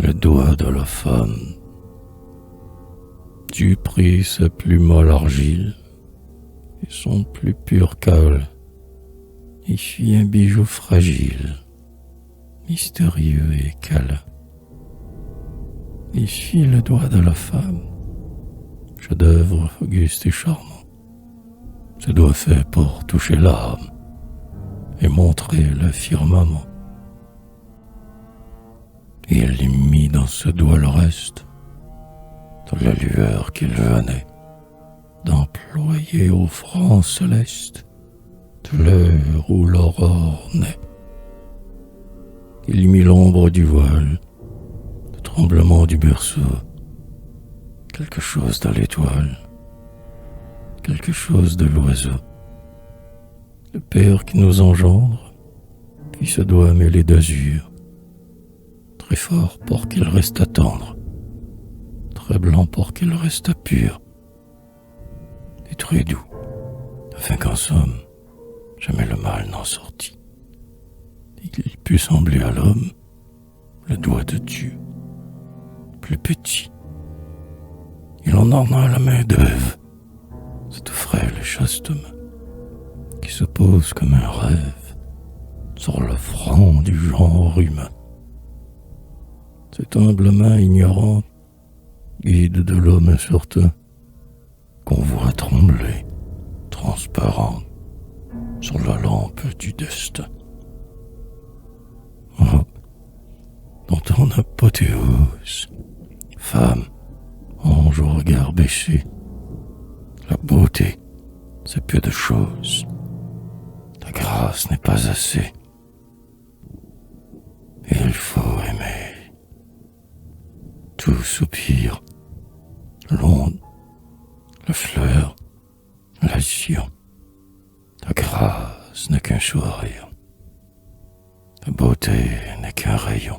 le doigt de la femme. Tu pris sa plus molle argile et son plus pur cale, y fit un bijou fragile, mystérieux et câlin. Y fit le doigt de la femme, chef-d'œuvre auguste et charmant. Ce doigt fait pour toucher l'âme et montrer le firmament. Il y mit dans ce doigt le reste de la lueur qu'il venait d'employer au franc céleste de l'heure où l'aurore naît. Il y mit l'ombre du voile, le tremblement du berceau, quelque chose de l'étoile, quelque chose de l'oiseau. Le Père qui nous engendre, puis se doit mêler d'azur, très fort pour qu'il reste tendre, très blanc pour qu'il reste pur, et très doux, afin qu'en somme, jamais le mal n'en sortit, et qu'il pût sembler à l'homme le doigt de Dieu, plus petit. Il en orna la main d'Ève, cette frêle et chaste main, qui se pose comme un rêve sur le front du genre humain. Cette humble main ignorante, guide de l'homme incertain, qu'on voit trembler, transparente, sur la lampe du destin. Oh, dans ton apothéose, femme, ange au regard baissé, la beauté, c'est peu de choses, la grâce n'est pas assez. Il faut aimer. Tout soupir, l'onde, la fleur, la sion. La grâce n'est qu'un sourire, la beauté n'est qu'un rayon.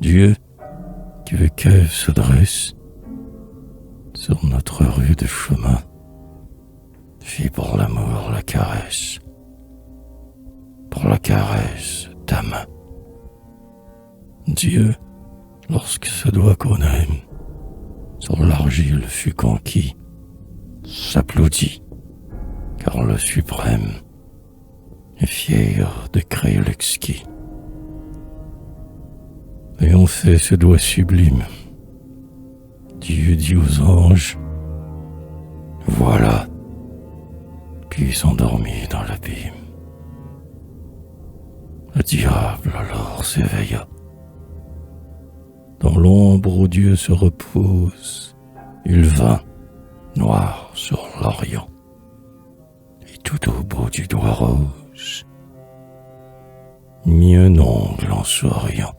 Dieu, qui veut qu'Ève se dresse sur notre rue de chemin, fit pour l'amour la caresse, pour la caresse ta main. Dieu, lorsque ce doigt qu'on aime sur l'argile fut conquis, s'applaudit, car le suprême est fier de créer l'exquis. Ayant fait ce doigt sublime, Dieu dit aux anges, voilà, puis s'endormit dans l'abîme. Le diable alors s'éveilla. Dans l'ombre où Dieu se repose, il vint, noir sur l'Orient, et tout au bout du doigt rose, mit un ongle en souriant.